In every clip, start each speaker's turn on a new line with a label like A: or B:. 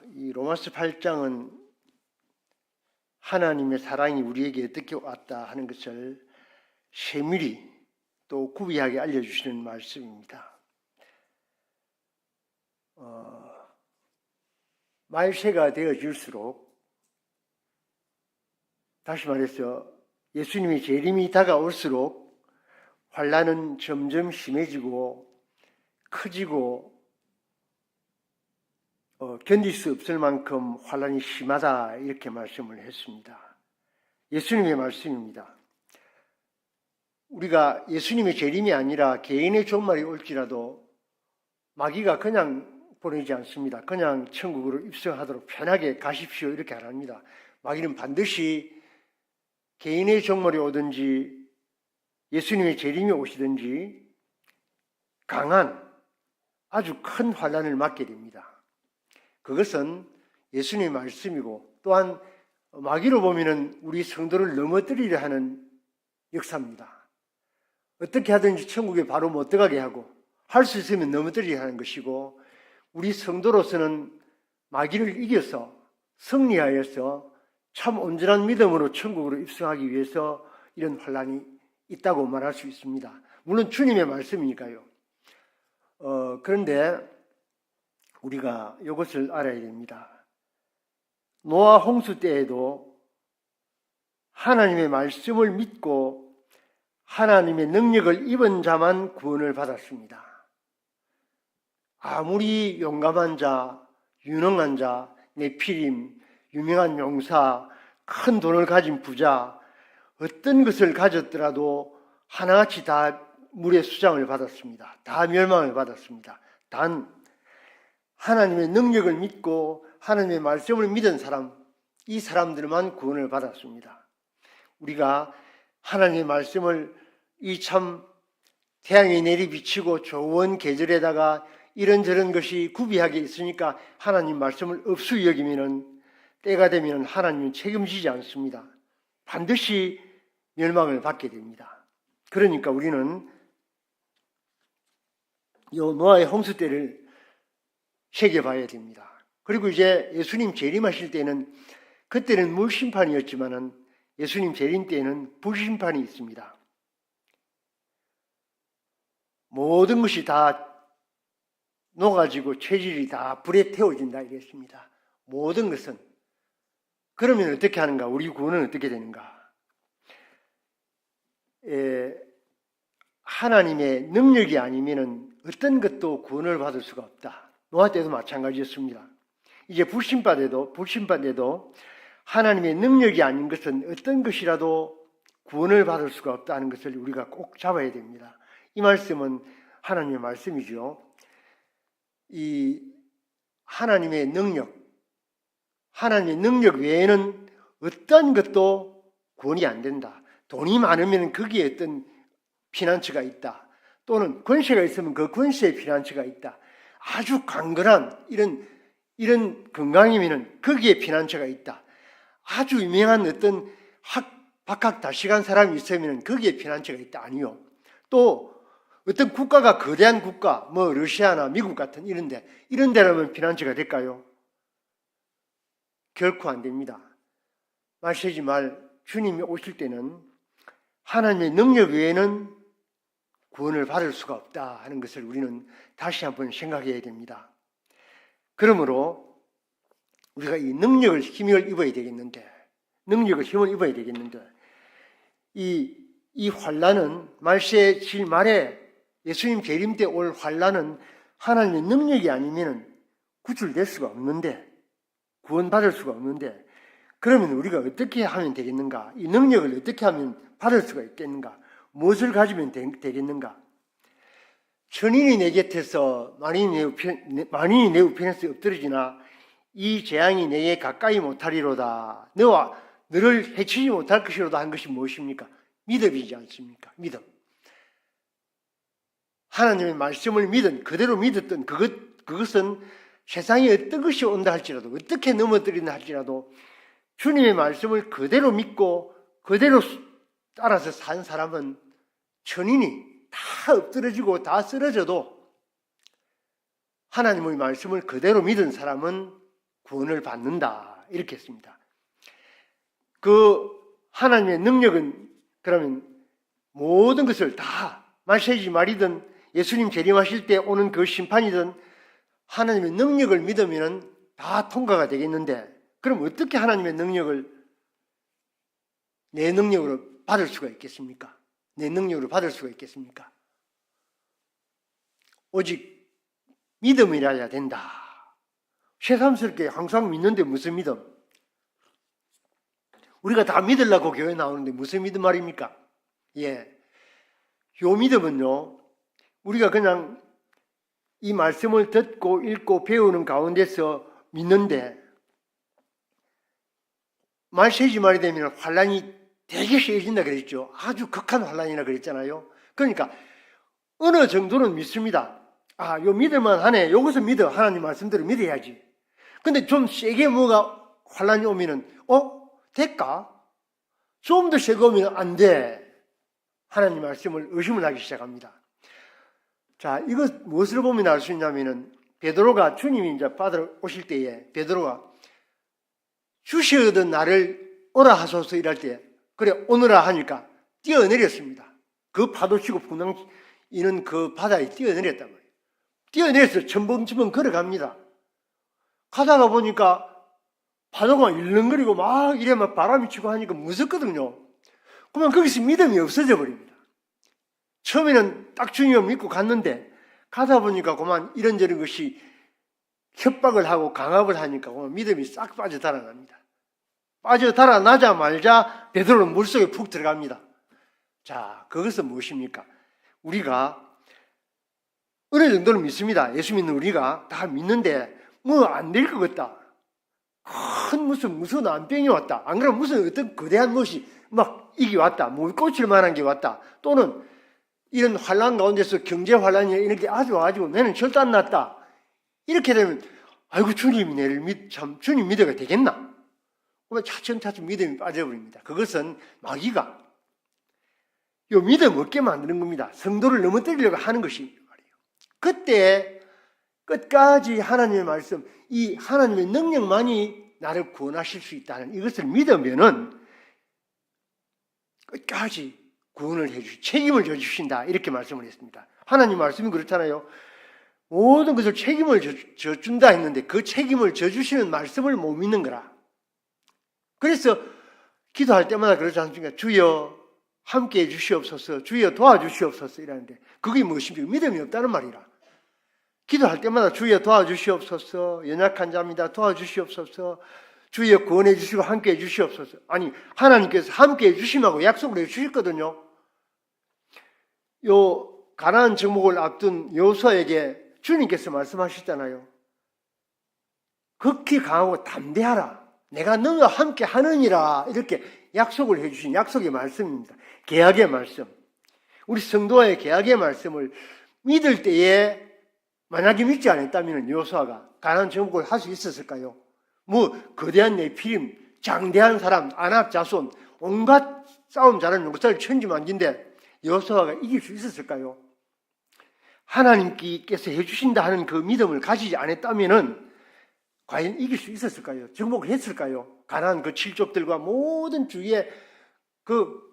A: 이 로마서 8장은 하나님의 사랑이 우리에게 어떻게 왔다 하는 것을 세밀히 또 구비하게 알려주시는 말씀입니다. 말세가 되어질수록, 다시 말해서 예수님의 재림이 다가올수록 환난은 점점 심해지고 커지고 견딜 수 없을 만큼 환난이 심하다, 이렇게 말씀을 했습니다. 예수님의 말씀입니다. 우리가 예수님의 재림이 아니라 개인의 종말이 올지라도 마귀가 그냥 보내지 않습니다. 그냥 천국으로 입성하도록 편하게 가십시오, 이렇게 안 합니다. 마귀는 반드시 개인의 종말이 오든지 예수님의 재림이 오시든지 강한 아주 큰 환난을 맞게 됩니다. 그것은 예수님의 말씀이고, 또한 마귀로 보면 우리 성도를 넘어뜨리려 하는 역사입니다. 어떻게 하든지 천국에 바로 못 들어가게 하고, 할 수 있으면 넘어뜨리려 하는 것이고, 우리 성도로서는 마귀를 이겨서 승리하여서 참 온전한 믿음으로 천국으로 입성하기 위해서 이런 환난이 있다고 말할 수 있습니다. 물론 주님의 말씀이니까요. 그런데 우리가 이것을 알아야 됩니다. 노아 홍수 때에도 하나님의 말씀을 믿고 하나님의 능력을 입은 자만 구원을 받았습니다. 아무리 용감한 자, 유능한 자, 네피림, 유명한 용사, 큰 돈을 가진 부자, 어떤 것을 가졌더라도 하나같이 다 물의 수장을 받았습니다. 다 멸망을 받았습니다. 단 하나님의 능력을 믿고 하나님의 말씀을 믿은 사람, 이 사람들만 구원을 받았습니다. 우리가 하나님의 말씀을 이 참 태양이 내리비치고 좋은 계절에다가 이런저런 것이 구비하게 있으니까 하나님 말씀을 없이 여기면은, 때가 되면 하나님은 책임지지 않습니다. 반드시 멸망을 받게 됩니다. 그러니까 우리는 이 노아의 홍수 때를 새겨봐야 됩니다. 그리고 이제 예수님 재림하실 때는, 그때는 물심판이었지만은 예수님 재림 때에는 불심판이 있습니다. 모든 것이 다 녹아지고 체질이 다 불에 태워진다, 이랬습니다. 모든 것은. 그러면 어떻게 하는가? 우리 구원은 어떻게 되는가? 하나님의 능력이 아니면은 어떤 것도 구원을 받을 수가 없다. 노아 때도 마찬가지였습니다. 이제 불심판 때도 하나님의 능력이 아닌 것은 어떤 것이라도 구원을 받을 수가 없다는 것을 우리가 꼭 잡아야 됩니다. 이 말씀은 하나님의 말씀이죠. 이 하나님의 능력 외에는 어떤 것도 구원이 안 된다. 돈이 많으면 거기에 어떤 피난처가 있다. 또는 권세가 있으면 그 권세에 피난처가 있다. 아주 강건한 이런 건강이면 거기에 피난처가 있다. 아주 유명한 어떤 박학다식한 사람이 있으면 거기에 피난처가 있다. 아니요. 또 어떤 국가가 거대한 국가, 뭐 러시아나 미국 같은 이런 데라면 피난처가 될까요? 결코 안 됩니다. 마시지 말, 주님이 오실 때는 하나님의 능력 외에는 구원을 받을 수가 없다 하는 것을 우리는 다시 한번 생각해야 됩니다. 그러므로 우리가 이 힘을 입어야 되겠는데, 이 환난은, 말세 질 말에 예수님 재림 때 올 환난은 하나님의 능력이 아니면 구출될 수가 없는데, 구원받을 수가 없는데, 그러면 우리가 어떻게 하면 되겠는가? 이 능력을 어떻게 하면 받을 수가 있겠는가? 무엇을 가지면 되겠는가? 천인이 내 곁에서 만인이 내 우편에서 엎드러지나 이 재앙이 내게 가까이 못하리로다. 너를 해치지 못할 것이로다 한 것이 무엇입니까? 믿음이지 않습니까? 믿음. 하나님의 말씀을 그대로 믿었던 그것은 세상에 어떤 것이 온다 할지라도, 어떻게 넘어뜨린다 할지라도 주님의 말씀을 그대로 믿고 그대로 따라서 산 사람은, 천인이 다 엎드러지고 다 쓰러져도 하나님의 말씀을 그대로 믿은 사람은 구원을 받는다. 이렇게 했습니다. 그 하나님의 능력은 그러면 모든 것을 다 말세지 말이든 예수님 재림하실 때 오는 그 심판이든 하나님의 능력을 믿으면 다 통과가 되겠는데, 그럼 어떻게 하나님의 능력을 내 능력으로 받을 수가 있겠습니까? 내 능력으로 받을 수가 있겠습니까? 오직 믿음이라야 된다. 새삼스럽게 항상 믿는데 무슨 믿음? 우리가 다 믿으려고 교회 나오는데 무슨 믿음 말입니까? 예. 요 믿음은요, 우리가 그냥 이 말씀을 듣고 읽고 배우는 가운데서 믿는데, 말세지 말이 되면 환란이 되게 세진다 그랬죠. 아주 극한 환란이라 그랬잖아요. 그러니까 어느 정도는 믿습니다. 아, 요 믿을만 하네. 요것은 믿어. 하나님 말씀대로 믿어야지. 근데 좀 세게 뭐가 환란이 오면은 될까? 좀 더 세게 오면 안 돼. 하나님 말씀을 의심을 하기 시작합니다. 자, 이거 무엇을 보면 알 수 있냐면은, 베드로가 주님이 이제 받으러 오실 때에 베드로가 주시거든 나를 오라 하소서 이럴 때, 그래 오너라 하니까 뛰어내렸습니다. 그 파도 치고 풍랑 이는 그 바다에 뛰어내렸단 말이에요. 뛰어내려서 첨벙첨벙 걸어갑니다. 가다가 보니까 파도가 일렁거리고 막 이래 막 바람이 치고 하니까 무섭거든요. 그러면 거기서 믿음이 없어져 버립니다. 처음에는 딱 주님을 믿고 갔는데 가다 보니까 그만 이런저런 것이 협박을 하고 강압을 하니까 그만 믿음이 싹 빠져 달아납니다. 빠져 달아나자마자 베드로는 물속에 푹 들어갑니다. 자, 그것은 무엇입니까? 우리가 어느 정도는 믿습니다. 예수 믿는 우리가 다 믿는데 뭐 안 될 것 같다. 큰 무슨 난병이 왔다. 안 그러면 무슨 어떤 거대한 것이 막 이게 왔다. 뭐 꽂힐 만한 게 왔다. 또는 이런 환란 가운데서 경제 환란이 이런 게 아주 와가지고 내는 절대 안 났다. 이렇게 되면 아이고 주님이 내를 주님 믿어가 되겠나? 그러면 차츰차츰 믿음이 빠져버립니다. 그것은 마귀가 요 믿음 없게 만드는 겁니다. 성도를 넘어뜨리려고 하는 것이 말이에요. 그때 끝까지 하나님의 말씀, 이 하나님의 능력만이 나를 구원하실 수 있다는 이것을 믿으면은 끝까지 구원을 해주시, 책임을 져주신다. 이렇게 말씀을 했습니다. 하나님 말씀이 그렇잖아요. 모든 것을 책임을 져준다 했는데 그 책임을 져주시는 말씀을 못 믿는 거라. 그래서 기도할 때마다 그러지 않습니까? 주여 함께 해주시옵소서, 주여 도와주시옵소서 이라는데 그게 무엇입니까? 믿음이 없다는 말이라. 기도할 때마다 주여 도와주시옵소서, 연약한 자입니다 도와주시옵소서, 주여 구원해 주시고 함께 해주시옵소서. 아니, 하나님께서 함께 해주심하고 약속을 해주셨거든요. 요 가나안 정복을 앞둔 여호수아에게 주님께서 말씀하셨잖아요. 극히 강하고 담대하라. 내가 너와 함께 하느니라. 이렇게 약속을 해주신 약속의 말씀입니다. 계약의 말씀. 우리 성도와의 계약의 말씀을 믿을 때에 만약에 믿지 않았다면 여호수아가 가나안 정복을 할 수 있었을까요? 뭐 거대한 네피림, 장대한 사람, 아낙 자손, 온갖 싸움 잘하는 용사를 천지만진데 여호수아가 이길 수 있었을까요? 하나님께서 해주신다 하는 그 믿음을 가지지 않았다면은 과연 이길 수 있었을까요? 정복을 했을까요? 가나안 그 칠족들과 모든 주위에 그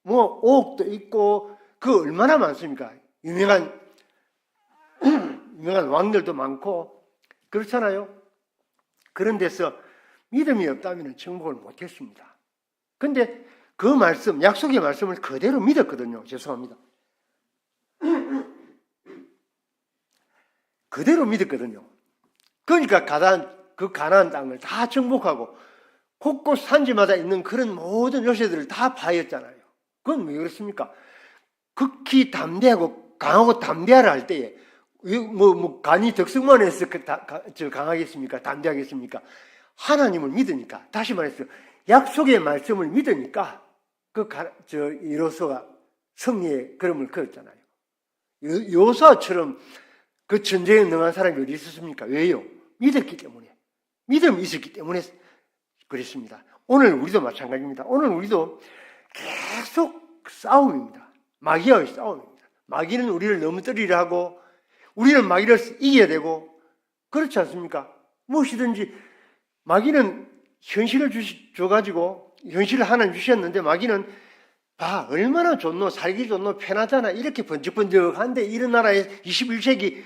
A: 뭐 오옥도 있고 그 얼마나 많습니까? 유명한 왕들도 많고 그렇잖아요. 그런 데서 믿음이 없다면 정복을 못했습니다. 근데 그 말씀, 약속의 말씀을 그대로 믿었거든요. 죄송합니다. 그대로 믿었거든요. 그러니까 가나안 땅을 다 정복하고 곳곳 산지마다 있는 그런 모든 요새들을 다 파였잖아요. 그건 왜 그렇습니까? 극히 담대하고 강하고 담대하라 할 때에 간이 덕성만 해서 강하겠습니까? 담대하겠습니까? 하나님을 믿으니까, 다시 말해서 약속의 말씀을 믿으니까 여호수아가 승리의 걸음을 걸었잖아요. 여호수아처럼 그 전쟁에 능한 사람이 어디 있었습니까? 왜요? 믿었기 때문에. 믿음이 있었기 때문에 그랬습니다. 오늘 우리도 마찬가지입니다. 오늘 우리도 계속 싸움입니다. 마귀와의 싸움입니다. 마귀는 우리를 넘어뜨리려 하고 우리는 마귀를 이겨야 되고 그렇지 않습니까? 무엇이든지 마귀는 현실을 줘가지고 현실을 하나님 주셨는데 마귀는 봐 얼마나 좋노 살기 좋노 편하잖아 이렇게 번쩍번쩍한데 이런 나라에 21세기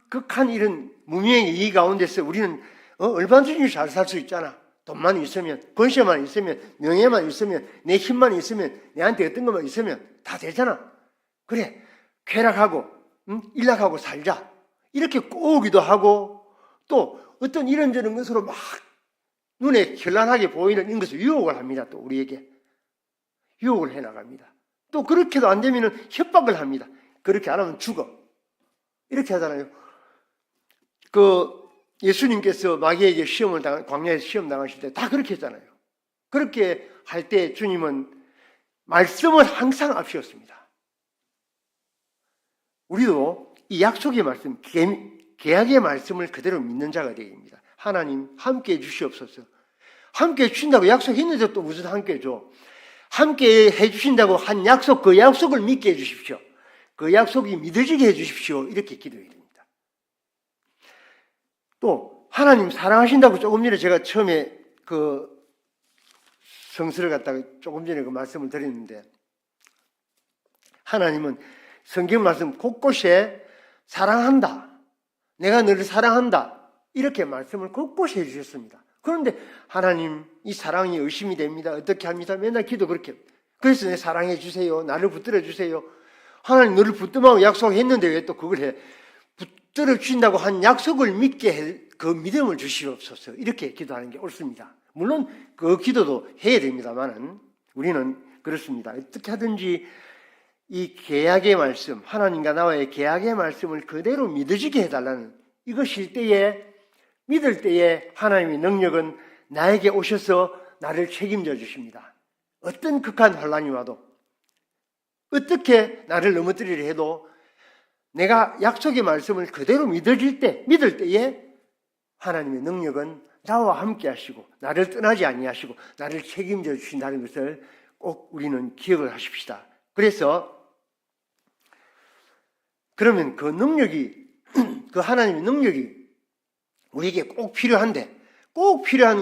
A: 극한 이런 무명의 이 가운데서 우리는 얼마든지 잘 살 수 있잖아. 돈만 있으면, 권세만 있으면, 명예만 있으면, 내 힘만 있으면, 내한테 어떤 것만 있으면 다 되잖아. 그래, 쾌락하고 일락하고 살자. 이렇게 꼬우기도 하고 또 어떤 이런저런 것으로 막 눈에 현란하게 보이는 이것을 유혹을 합니다. 또 우리에게 유혹을 해나갑니다. 또 그렇게도 안 되면 협박을 합니다. 그렇게 안 하면 죽어. 이렇게 하잖아요. 예수님께서 마귀에게 광야에서 시험 당하실 때 다 그렇게 했잖아요. 그렇게 할 때 주님은 말씀을 항상 앞세웠습니다. 우리도 이 약속의 말씀, 계약의 말씀을 그대로 믿는 자가 되어야 됩니다. 하나님 함께 해 주시옵소서. 함께 해 주신다고 약속했는데 또 무슨 함께 해줘. 함께 해 주신다고 한 약속, 그 약속을 믿게 해 주십시오. 그 약속이 믿어지게 해 주십시오. 이렇게 기도해야 됩니다. 또 하나님 사랑하신다고 조금 전에 제가 처음에 성서를 갖다가 조금 전에 그 말씀을 드렸는데 하나님은 성경 말씀 곳곳에 사랑한다. 내가 너를 사랑한다. 이렇게 말씀을 곳곳에 해주셨습니다. 그런데 하나님 이 사랑이 의심이 됩니다. 어떻게 합니다? 맨날 기도 그렇게. 그래서 내 사랑해 주세요. 나를 붙들어 주세요. 하나님 너를 붙들라고 약속했는데 왜 또 그걸 해? 붙들어 주신다고 한 약속을 믿게 해, 그 믿음을 주시옵소서. 이렇게 기도하는 게 옳습니다. 물론 그 기도도 해야 됩니다만은 우리는 그렇습니다. 어떻게 하든지 이 계약의 말씀, 하나님과 나와의 계약의 말씀을 그대로 믿어지게 해달라는 이것일 때에 믿을 때에 하나님의 능력은 나에게 오셔서 나를 책임져 주십니다. 어떤 극한 환란이 와도 어떻게 나를 넘어뜨리려 해도 내가 약속의 말씀을 그대로 믿을 때에 하나님의 능력은 나와 함께 하시고 나를 떠나지 아니하시고 나를 책임져 주신다는 것을 꼭 우리는 기억을 하십시다. 그래서 그러면 그 능력이 그 하나님의 능력이 우리에게 꼭 필요한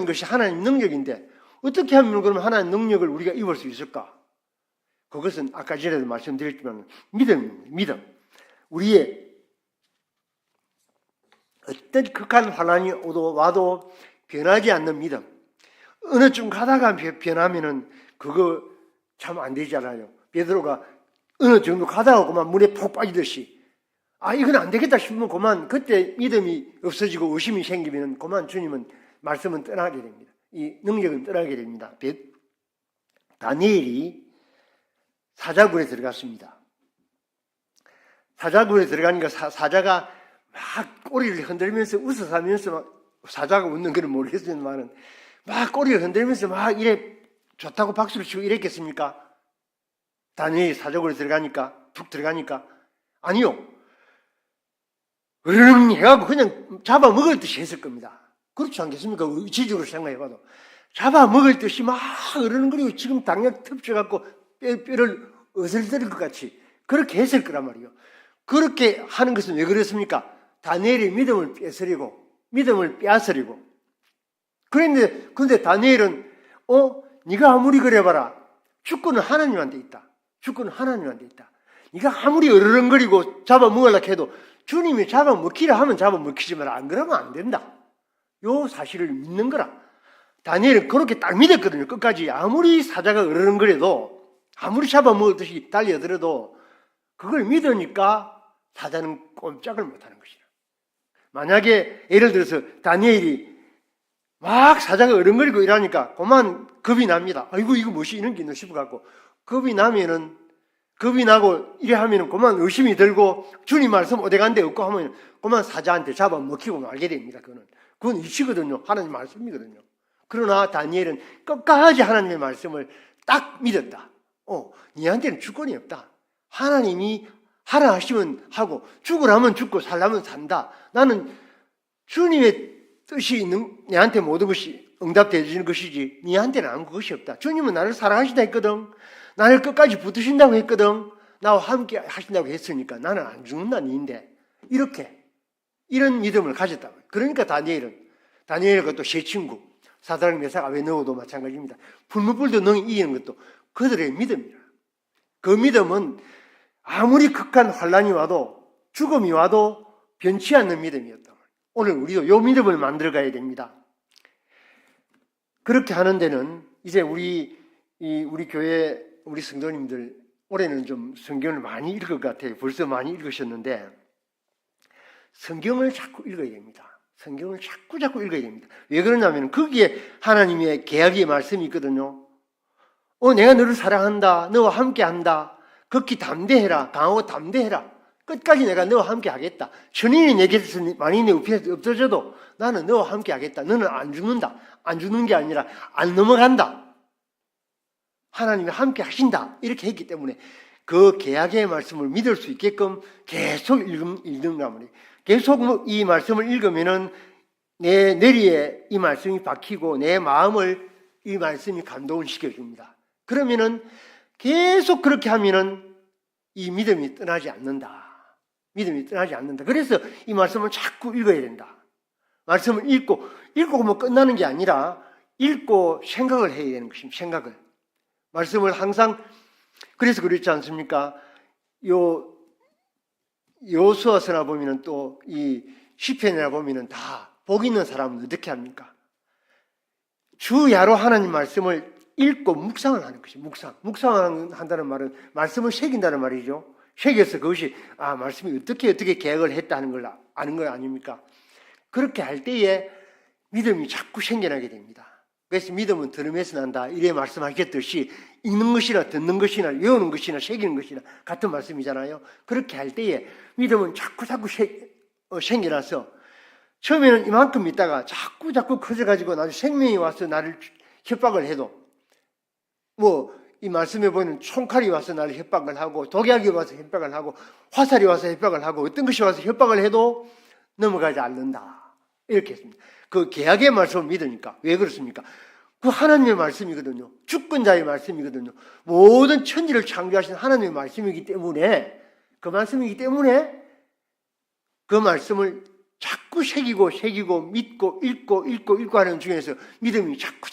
A: 것이 하나님의 능력인데 어떻게 하면 그럼 하나님의 능력을 우리가 입을 수 있을까? 그것은 아까 전에도 말씀드렸지만 믿음. 우리의 어떤 극한 환난이 와도 변하지 않는 믿음. 어느 쯤 가다가 변하면은 그거 참 안 되잖아요. 베드로가 어느 정도 가다가 그만 물에 푹 빠지듯이 이건 안 되겠다 싶으면 그만 그때 믿음이 없어지고 의심이 생기면 그만 주님은 말씀은 떠나게 됩니다. 이 능력은 떠나게 됩니다. 다니엘이 사자굴에 들어갔습니다. 사자굴에 들어가니까 사자가 막 꼬리를 흔들면서 웃어가면서 막 사자가 웃는 건 모르겠지만은 막 꼬리를 흔들면서 막 이래 좋다고 박수를 치고 이랬겠습니까? 다니엘이 사자굴에 툭 들어가니까 아니요. 으르릉 해가지고 그냥 잡아먹을 듯이 했을 겁니다. 그렇지 않겠습니까? 의지적으로 생각해봐도. 잡아먹을 듯이 막 으르렁거리고 지금 당장 덮쳐갖고 뼈를 어슬거릴 것 같이 그렇게 했을 거란 말이에요. 그렇게 하는 것은 왜 그랬습니까? 다니엘이 믿음을 빼앗으려고. 그런데 다니엘은 네가 아무리 그래봐라. 주권은 하나님한테 있다. 네가 아무리 으르렁거리고 잡아먹으려고 해도 주님이 잡아먹히라 하면 잡아먹히지만 안 그러면 안 된다. 요 사실을 믿는 거라. 다니엘은 그렇게 딱 믿었거든요. 끝까지 아무리 사자가 으르렁거려도 아무리 잡아먹듯이 달려들어도 그걸 믿으니까 사자는 꼼짝을 못하는 것이라. 만약에 예를 들어서 다니엘이 막 사자가 으르렁거리고 이러니까 그만 겁이 납니다. 아이고 이거 무엇이 이런 게 있나 싶어갖고 겁이 나고 이래 하면은 그만 의심이 들고 주님 말씀 어디 간데 없고 하면 그만 사자한테 잡아먹히고 말게 됩니다. 그건 이치거든요. 하나님 말씀이거든요. 그러나 다니엘은 끝까지 하나님의 말씀을 딱 믿었다. 니한테는 주권이 없다. 하나님이 하라 하시면 하고 죽으라면 죽고 살라면 산다. 나는 주님의 뜻이 내한테 모든 것이 응답되어 주는 것이지 니한테는 아무 것이 없다. 주님은 나를 사랑하신다 했거든. 나를 끝까지 붙으신다고 했거든. 나와 함께 하신다고 했으니까 나는 안 죽는다 니인데 이런 믿음을 가졌다고요. 그러니까 다니엘은 그것도 세 친구, 사드락 메삭 아베느고도 마찬가지입니다. 풀무불도 능히 이기는 것도 그들의 믿음이라. 그 믿음은 아무리 극한 환란이 와도 죽음이 와도 변치 않는 믿음이었다. 오늘 우리도 이 믿음을 만들어가야 됩니다. 그렇게 하는 데는 이제 우리 교회 우리 성도님들 올해는 좀 성경을 많이 읽을 것 같아요. 벌써 많이 읽으셨는데 성경을 자꾸 읽어야 됩니다. 성경을 자꾸 읽어야 됩니다. 왜 그러냐면 거기에 하나님의 계약의 말씀이 있거든요. 내가 너를 사랑한다. 너와 함께한다. 극히 담대해라. 강하고 담대해라. 끝까지 내가 너와 함께 하겠다. 천인이 내 곁에서 만인이 내 옆에서 없어져도 나는 너와 함께 하겠다. 너는 안 죽는다. 안 죽는 게 아니라 안 넘어간다. 하나님이 함께 하신다. 이렇게 했기 때문에 그 계약의 말씀을 믿을 수 있게끔 계속 읽는단 말이에요. 계속 이 말씀을 읽으면은 내 뇌리에 이 말씀이 박히고 내 마음을 이 말씀이 감동을 시켜줍니다. 그러면은 계속 그렇게 하면은 이 믿음이 떠나지 않는다. 믿음이 떠나지 않는다. 그래서 이 말씀을 자꾸 읽어야 된다. 말씀을 읽고 뭐 끝나는 게 아니라 읽고 생각을 해야 되는 것입니다. 생각을. 말씀을 항상 그래서 그렇지 않습니까? 여호수아서나 보면은 또 이 시편이나 보면은 다 복 있는 사람은 어떻게 합니까? 주야로 하나님 말씀을 읽고 묵상을 하는 것입니다. 묵상한다는 말은 말씀을 새긴다는 말이죠. 새겨서 그것이 말씀이 어떻게 계획을 했다는 걸 아는 거 아닙니까? 그렇게 할 때에 믿음이 자꾸 생겨나게 됩니다. 그래서 믿음은 들음에서 난다. 이래 말씀하셨듯이 읽는 것이나 듣는 것이나 외우는 것이나 새기는 것이나 같은 말씀이잖아요. 그렇게 할 때에 믿음은 자꾸 생겨나서 처음에는 이만큼 있다가 자꾸 커져가지고 나중에 생명이 와서 나를 협박을 해도 이 말씀에 보이는 총칼이 와서 나를 협박을 하고 독약이 와서 협박을 하고 화살이 와서 협박을 하고 어떤 것이 와서 협박을 해도 넘어가지 않는다. 이렇게 했습니다. 그 계약의 말씀을 믿으니까. 왜 그렇습니까? 그 하나님의 말씀이거든요. 주권자의 말씀이거든요. 모든 천지를 창조하신 하나님의 말씀이기 때문에 그 말씀을 자꾸 새기고 믿고 읽고 하는 중에서 믿음이 자꾸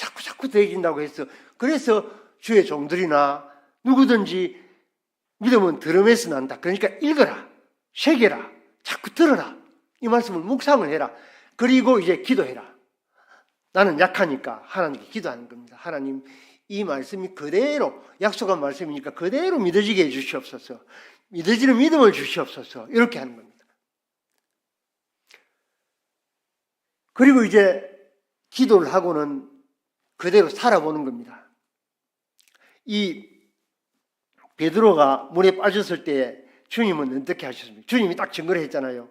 A: 더해진다고 해서 그래서 주의 종들이나 누구든지 믿음은 들음에서 난다. 그러니까 읽어라. 새겨라. 자꾸 들어라. 이 말씀을 묵상을 해라. 그리고 이제 기도해라. 나는 약하니까 하나님께 기도하는 겁니다. 하나님, 이 말씀이 그대로 약속한 말씀이니까 그대로 믿어지게 해주시옵소서. 믿어지는 믿음을 주시옵소서. 이렇게 하는 겁니다. 그리고 이제 기도를 하고는 그대로 살아보는 겁니다. 이 베드로가 물에 빠졌을 때 주님은 어떻게 하셨습니까? 주님이 딱 증거를 했잖아요.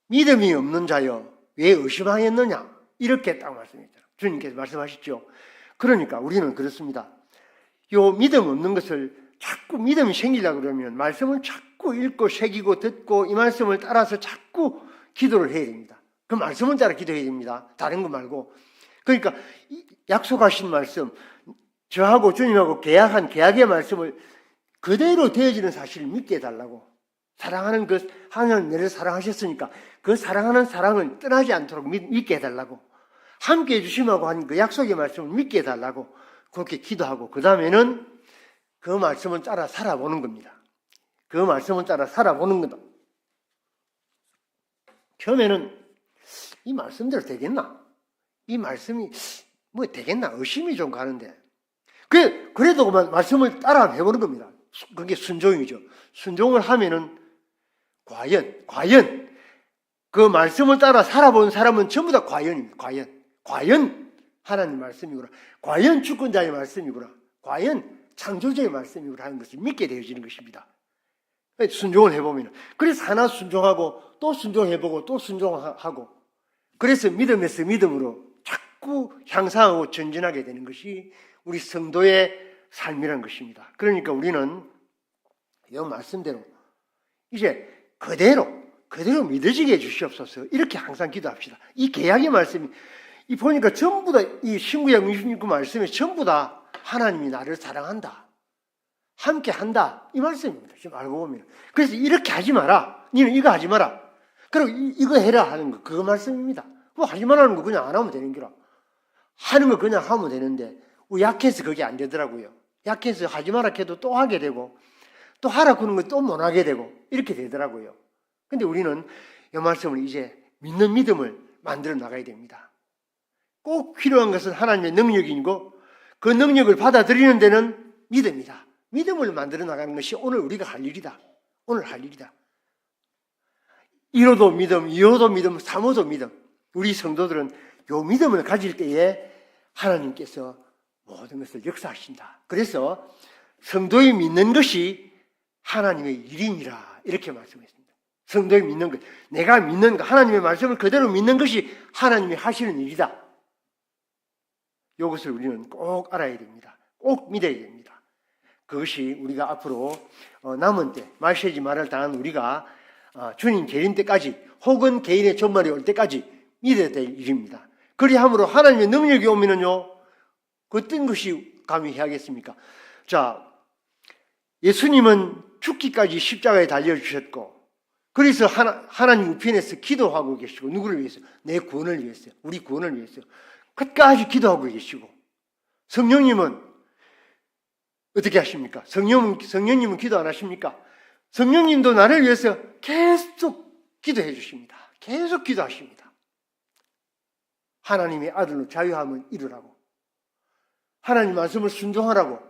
A: 믿음이 없는 자여 왜 의심하였느냐? 이렇게 딱 말씀했잖아요. 주님께서 말씀하셨죠. 그러니까 우리는 그렇습니다. 요 믿음 없는 것을 자꾸 믿음이 생기려고 그러면 말씀을 자꾸 읽고 새기고 듣고 이 말씀을 따라서 자꾸 기도를 해야 됩니다. 그 말씀을 따라 기도해야 됩니다. 다른 거 말고. 그러니까 약속하신 말씀, 저하고 주님하고 계약한 계약의 말씀을 그대로 되어지는 사실을 믿게 해달라고. 사랑하는 하나님 나를 사랑하셨으니까 그 사랑하는 사랑을 떠나지 않도록 믿게 해달라고. 함께 해주심하고 한 그 약속의 말씀을 믿게 해달라고 그렇게 기도하고 그 다음에는 그 말씀을 따라 살아보는 겁니다. 그 말씀을 따라 살아보는 거다. 처음에는 이 말씀대로 되겠나? 이 말씀이 되겠나? 의심이 좀 가는데. 그래도 말씀을 따라 해보는 겁니다. 그게 순종이죠. 순종을 하면은 과연 그 말씀을 따라 살아본 사람은 전부 다 과연입니다. 과연 하나님 말씀이구나. 과연 주권자의 말씀이구나. 과연 창조자의 말씀이구나 하는 것을 믿게 되어지는 것입니다. 순종을 해보면. 그래서 하나 순종하고 또 순종해보고 또 순종하고 그래서 믿음에서 믿음으로 자꾸 향상하고 전진하게 되는 것이 우리 성도의 삶이라는 것입니다. 그러니까 우리는 이 말씀대로 이제 그대로 믿어지게 해주시옵소서. 이렇게 항상 기도합시다. 이 계약의 말씀이 보니까 전부 다 이 신구약 66구 말씀에 전부 다 하나님이 나를 사랑한다. 함께 한다. 이 말씀입니다. 지금 알고 보면. 그래서 이렇게 하지 마라. 너는 이거 하지 마라. 그리고 이거 해라 하는 거, 그거 말씀입니다. 뭐 하지 말라는 거 그냥 안 하면 되는 거라. 하는 거 그냥 하면 되는데, 약해서 그게 안 되더라고요. 약해서 하지 마라 해도 또 하게 되고, 또 하라 그러는 거 또 못 하게 되고, 이렇게 되더라고요. 근데 우리는 이 말씀을 이제 믿는 믿음을 만들어 나가야 됩니다. 꼭 필요한 것은 하나님의 능력이고, 그 능력을 받아들이는 데는 믿음이다. 믿음을 만들어 나가는 것이 오늘 우리가 할 일이다. 오늘 할 일이다. 1호도 믿음, 2호도 믿음, 3호도 믿음. 우리 성도들은 요 믿음을 가질 때에 하나님께서 모든 것을 역사하신다. 그래서 성도의 믿는 것이 하나님의 일이니라 이렇게 말씀했습니다. 성도의 믿는 것, 내가 믿는 것, 하나님의 말씀을 그대로 믿는 것이 하나님이 하시는 일이다. 이것을 우리는 꼭 알아야 됩니다. 꼭 믿어야 됩니다. 그것이 우리가 앞으로 남은 때, 말세지 말을 당한 우리가 주님 재림 때까지 혹은 개인의 종말이 올 때까지 믿어야 될 일입니다. 그리함으로 하나님의 능력이 오면은요, 어떤 것이 감히 해야겠습니까? 자, 예수님은 죽기까지 십자가에 달려주셨고, 그래서 하나님 우편에서 기도하고 계시고, 누구를 위해서? 내 구원을 위해서, 우리 구원을 위해서 끝까지 기도하고 계시고, 성령님은 어떻게 하십니까? 성령님은 기도 안 하십니까? 성령님도 나를 위해서 계속 기도해 주십니다. 계속 기도하십니다. 하나님의 아들로 자유함을 이루라고, 하나님 말씀을 순종하라고,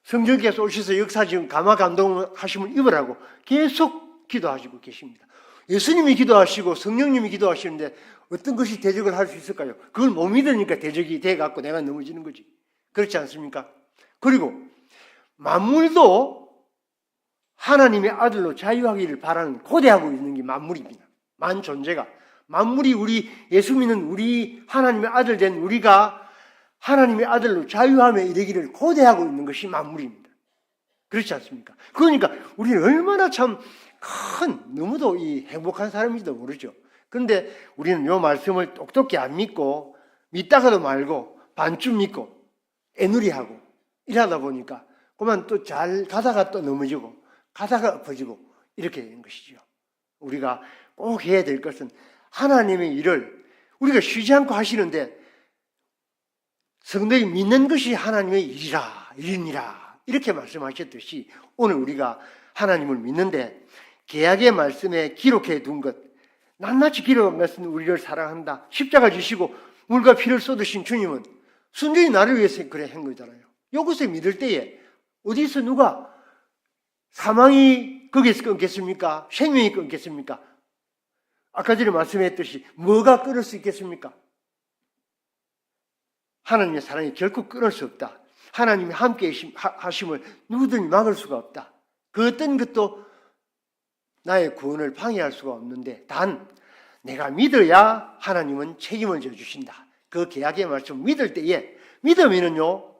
A: 성령께서 오셔서 역사지은 감화 감동하심을 입으라고 계속 기도하시고 계십니다. 예수님이 기도하시고 성령님이 기도하시는데 어떤 것이 대적을 할 수 있을까요? 그걸 못 믿으니까 대적이 돼갖고 내가 넘어지는 거지. 그렇지 않습니까? 그리고 만물도 하나님의 아들로 자유하기를 바라는, 고대하고 있는 게 만물입니다. 만존재가. 만물이 우리 예수 믿는 우리 하나님의 아들 된 우리가 하나님의 아들로 자유함에 이르기를 고대하고 있는 것이 만물입니다. 그렇지 않습니까? 그러니까 우리는 얼마나 참 너무도 행복한 사람인지도 모르죠. 그런데 우리는 이 말씀을 똑똑히 안 믿고, 믿다가도 말고 반쯤 믿고 애누리하고 이러다 보니까 그만 또 잘 가다가 또 넘어지고 가다가 엎어지고 이렇게 되는 것이죠. 우리가 꼭 해야 될 것은 하나님의 일을 우리가 쉬지 않고 하시는데, 성도의 믿는 것이 하나님의 일이니라 이렇게 말씀하셨듯이 오늘 우리가 하나님을 믿는데 계약의 말씀에 기록해 둔 것, 낱낱이 기록한 것은 우리를 사랑한다, 십자가 지시고 물과 피를 쏟으신 주님은 순전히 나를 위해서 그래 한 거잖아요. 이것을 믿을 때에 어디서 누가 사망이 거기에서 끊겠습니까? 생명이 끊겠습니까? 아까 전에 말씀했듯이 뭐가 끊을 수 있겠습니까? 하나님의 사랑이 결코 끊을 수 없다. 하나님이 함께 하심을 누구든지 막을 수가 없다. 그 어떤 것도 나의 구원을 방해할 수가 없는데, 단 내가 믿어야 하나님은 책임을 져주신다. 그 계약의 말씀 믿을 때에, 믿으면은요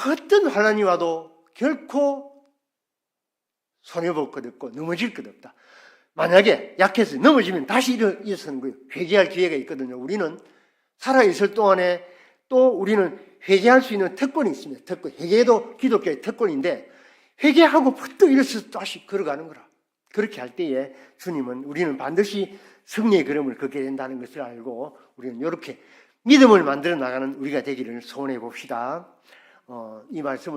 A: 어떤 환난이 와도 결코 손해볼 것 없고 넘어질 것 없다. 만약에 약해서 넘어지면 다시 일어서는 거예요. 회개할 기회가 있거든요. 우리는 살아있을 동안에 또 우리는 회개할 수 있는 특권이 있습니다. 특권. 회개도 기독교의 특권인데, 회개하고 퍼뜩 일어서서 다시 걸어가는 거라. 그렇게 할 때에 우리는 반드시 승리의 걸음을 걷게 된다는 것을 알고, 우리는 이렇게 믿음을 만들어 나가는 우리가 되기를 소원해 봅시다. 이 말씀을